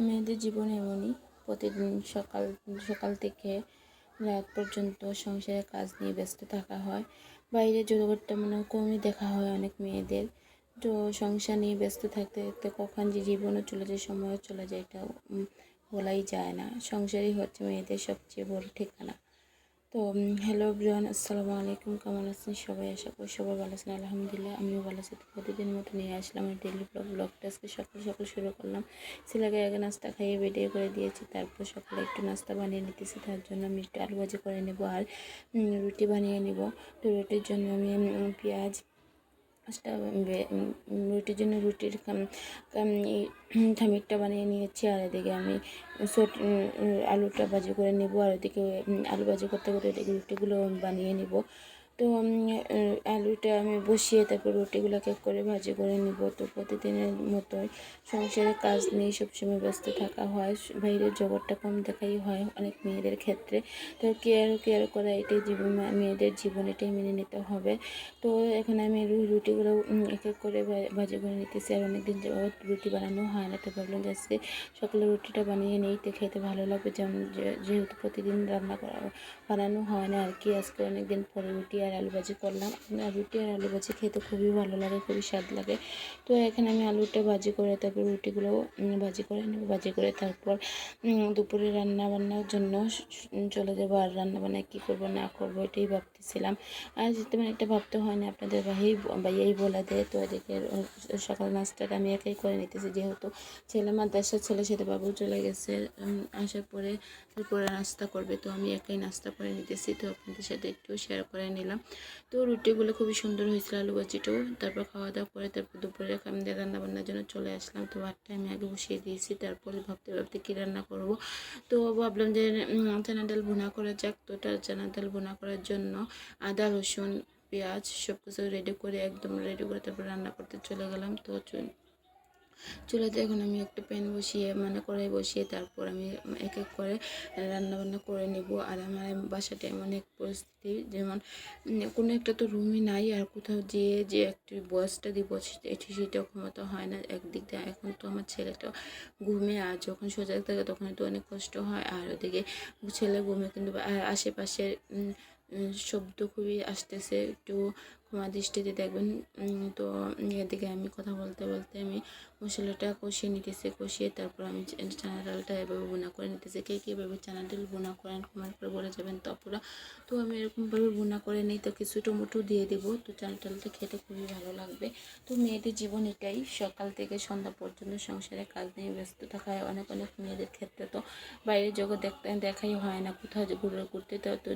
মেয়েদের জীবন এমনই, প্রতিদিন সকাল সকাল থেকে রাত পর্যন্ত সংসারের কাজ নিয়ে ব্যস্ত থাকা হয়। বাইরে জগৎটা কমই দেখা হয় অনেক মেয়েদের। তো সংসার নিয়ে ব্যস্ত থাকতে থাকতে কখন যে জীবনও চলে যায়, সময়ও চলে যায়, এটা বলাই যায় না। সংসারই হচ্ছে মেয়েদের সবচেয়ে বড় ঠিকানা। তো হ্যালো এভরিওয়ান, আসসালামু আলাইকুম। কেমন আছেন সবাই? আশা করি সবাই ভালো আছেন। আলহামদুলিল্লাহ আমিও ভালো আছি। তো প্রতিদিনের মতো নিয়ে আসলাম আমি ডেইলি ব্লগটা। আজকে সকাল সকাল শুরু করলাম। ছেলেকে আগে নাস্তা খাইয়ে বেরিয়ে করে দিয়েছি, তারপর সকালে একটু নাস্তা বানিয়ে নিতেছি। তার জন্য আমি একটু আলু ভাজি করে নেব আর রুটি বানিয়ে নেব। তো রুটির জন্য আমি পেঁয়াজ রুটির জন্য রুটির খামিরটা বানিয়ে নিয়েছি। আর এদিকে আমি আলুটা ভাজি করে নেব। আর এদিকে আলু ভাজি করতে করতে এদিকে রুটিগুলো বানিয়ে নিব। তো আলুটা আমি বসিয়ে তারপর রুটিগুলো এক করে ভাজি করে নিব। তো প্রতিদিনের মতোই সংসারের কাজ নিয়ে সবসময় ব্যস্ত থাকা হয়। বাইরের জগৎটা কম দেখাই হয় অনেক মেয়েদের ক্ষেত্রে। তো কেয়ার করা এটাই জীবন, মেয়েদের জীবন, এটাই মেনে নিতে হবে। তো এখন আমি রুটিগুলো এক এক করে ভাজি করে নিতেছি। আর অনেকদিন যাবত রুটি বানানো হয় না, তো ভাবলাম যে আজকে সকালে রুটিটা বানিয়ে নেই, তো খেতে ভালো লাগবে। যেহেতু প্রতিদিন বানানো হয় না আর কি। আজকে অনেকদিন পরে রুটি আর আলু ভাজি করলাম। আর রুটি আর আলু ভাজি খেতে খুবই ভালো লাগে, খুবই স্বাদ লাগে। তো এখানে আমি আলুটা ভাজি করে তারপর রুটিগুলো ভাজি করে নেব। ভাজি করে তারপর দুপুরে রান্না বান্নার জন্য চলে যাবো। আর রান্না বান্না কী করবো না করবো এটাই ভাবতেছিলাম। আর তেমন একটা ভাবতে হয় না, আপনাদের ভাইয়াই বলে দেয়। তো এদিকে সকাল নাস্তাটা আমি একাই করে নিতেছি, যেহেতু ছেলে মাদ্রাসার ছেলের সাথে বাবু চলে গেছে। আসার পরে তারপরে নাস্তা করবে, তো আমি একাই নাস্তা করে নিতেছি। তো আপনাদের সাথে একটু শেয়ার করে নিলাম। তো রুটিগুলো খুবই সুন্দর হয়েছিল, আলু ভাজিটাও। তারপর খাওয়া দাওয়া করে তারপর দুপুরে রান্না বান্নার জন্য চলে আসলাম। তো ভাতটা আমি আগে বসিয়ে দিয়েছি, তারপরে ভাবতে ভাবতে কী রান্না করব। তো ভাবলাম যে চানা ডাল ভুনা করা যাক। তো চানা ডাল ভুনা করার জন্য আদা রসুন পেঁয়াজ সব কিছু একদম রেডি করে তারপর রান্না করতে চলে গেলাম। তো চুলাতে এখন আমি একটা প্যান বসিয়ে কড়াই বসিয়ে তারপর আমি এক এক করে রান্না বান্না করে নেব। আর আমার বাসাটা এমন এক পরিস্থিতি, যেমন কোনো একটা তো রুমই নাই, আর কোথাও যেয়ে যে একটি বয়সটা দিব সেটাও ক্ষমতা হয় না একদিক দিয়ে। এখন তো আমার ছেলেটা ঘুমে, আর যখন সজাগ থাকে তখন তো অনেক কষ্ট হয়। আর ওদিকে ছেলে ঘুমে, কিন্তু আশেপাশের শব্দ খুবই আসতেছে, একটু ক্ষমা দৃষ্টিতে দেখবেন। তো এদিকে আমি কথা বলতে বলতে আমি মশলাটা কষিয়ে নিতেছি। কষিয়ে তারপর আমি চানা ডালটা এভাবে বোনা করে নিতেছি। কে কীভাবে চানা ডাল বোনা করেন কমেন্ট করে বলে যাবেন তো আপুরা। তো আমি এরকমভাবে বোনা করে নিই। তো কিছু টমেটো দিয়ে দেবো, তো চানা ডালটা খেতে খুবই ভালো লাগবে। তো মেয়েদের জীবন এটাই, সকাল থেকে সন্ধ্যা পর্যন্ত সংসারের কাজ নিয়ে ব্যস্ত থাকা হয়। অনেক মেয়েদের ক্ষেত্রে তো বাইরের জগৎ দেখাই হয় না, কোথাও ঘুরতে তো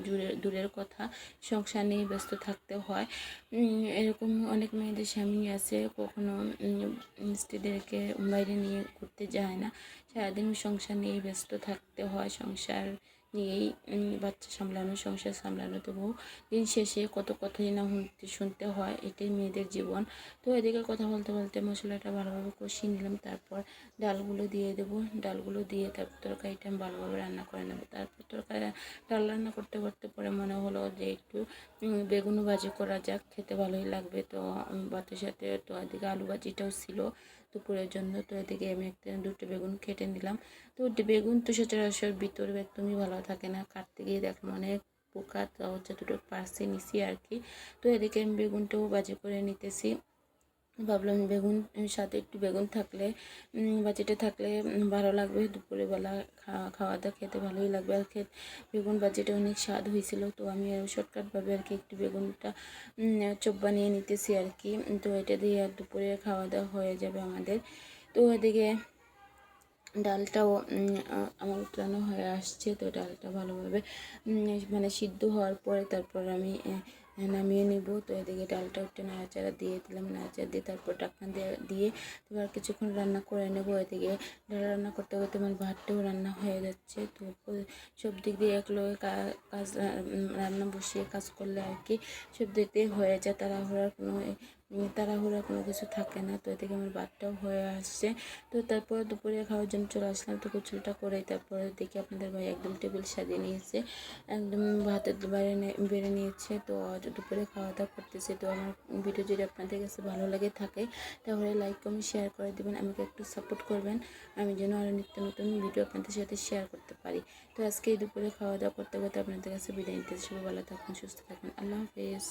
দূরের কথা, সংসার নিয়ে ব্যস্ত থাকতে হয়। এরকম অনেক মেয়েদের স্বামী আছে, কখনো স্ত্রীদেরকে বাইরে নিয়ে ঘুরতে যায় না। সারাদিন সংসার নিয়েই ব্যস্ত থাকতে হয়, সংসার নিয়েই বাচ্চা সামলানো, সংসার সামলানো। তবু দিন শেষে কত কথাই না শুনতে হয়, এটাই মেয়েদের জীবন। তো এদিকে কথা বলতে বলতে মশলাটা ভালোভাবে কষিয়ে নিলাম। তারপর ডালগুলো দিয়ে দেবো। ডালগুলো দিয়ে তারপর তরকারিটা আমি ভালোভাবে রান্না করে নেবো। তারপর ডাল রান্না করতে করতে পরে মনে হলো যে একটু বেগুন ভাজি করা যাক, খেতে ভালোই লাগবে। তো ভাতের সাথে তো এদিকে আলু ভাজিটাও ছিল দুপুরের জন্য। তো এদিকে আমি দুটো বেগুন কেটে নিলাম। তো বেগুন তো সচরাচর ভিতরে একদমই ভালো থাকে না, কাটতে গিয়ে দেখলাম অনেক পোকা, তো দুটো পার্সে নিছি আর কি। তো এদিকে আমি বেগুনটাও ভাজি করে নিতেছি। ভাবলাম বেগুন সাথে একটু বেগুন থাকলে ভাজিটা থাকলে ভালো লাগবে, দুপুরবেলা খাওয়া দাওয়া খেতে ভালোই লাগবে। আর বেগুন ভাজিটা অনেক স্বাদ হয়েছিল। তো আমি শর্টকাটভাবে আর কি একটু বেগুনটা চপ বানিয়ে নিতেছি আর কি। তো এটা দিয়ে দুপুরে খাওয়া দাওয়া হয়ে যাবে আমাদের। তো এদিকে ডালটাও আমার উতলানো হয়ে আসছে। তো ডালটা ভালোভাবে সিদ্ধ হওয়ার পরে তারপর আমি নামিয়ে নিব। তো এদিকে ডালটা একটু নাড়াচাড়া দিয়ে দিলাম, নাড়াচাড়া দিয়ে তারপর ঢাকনা দিয়ে এবার কিছুক্ষণ রান্না করে নেব। এদিকে ডাল রান্না করতে করতে আমার ভাতটাও রান্না হয়ে যাচ্ছে। তো সব দিক দিয়ে একলগে কাজ রান্না বসিয়ে কাজ করলে আর কি সব দিক দিয়ে হয়ে যায়, তাড়াহুড়ার কোনো তাড়াহুড়া কোনো কিছু থাকে না। তো এদিকে আমার ভাতটাও হয়ে আসছে। তো তারপর দুপুরে খাওয়ার জন্য চলে আসলাম। তো গোসলটা করে তারপরে দেখি আপনাদের ভাই একদম টেবিল সাজিয়ে নিয়েছে, একদম ভাতের বেড়ে নিয়েছে। তো দুপুরে খাওয়া দাওয়া করতেছে। তো আমার ভিডিও যদি আপনাদের কাছে ভালো লাগে থাকে তাহলে লাইক কমেন্ট শেয়ার করে দেবেন, আমাকে একটু সাপোর্ট করবেন, আমি যেন আরও নিত্য নতুন ভিডিও আপনাদের সাথে শেয়ার করতে পারি। তো আজকে এই দুপুরে খাওয়া দাওয়া করতে করতে আপনাদের কাছে বিদায় নিতে, সবাই ভালো থাকুন, সুস্থ থাকুন, আল্লাহ হাফেজ।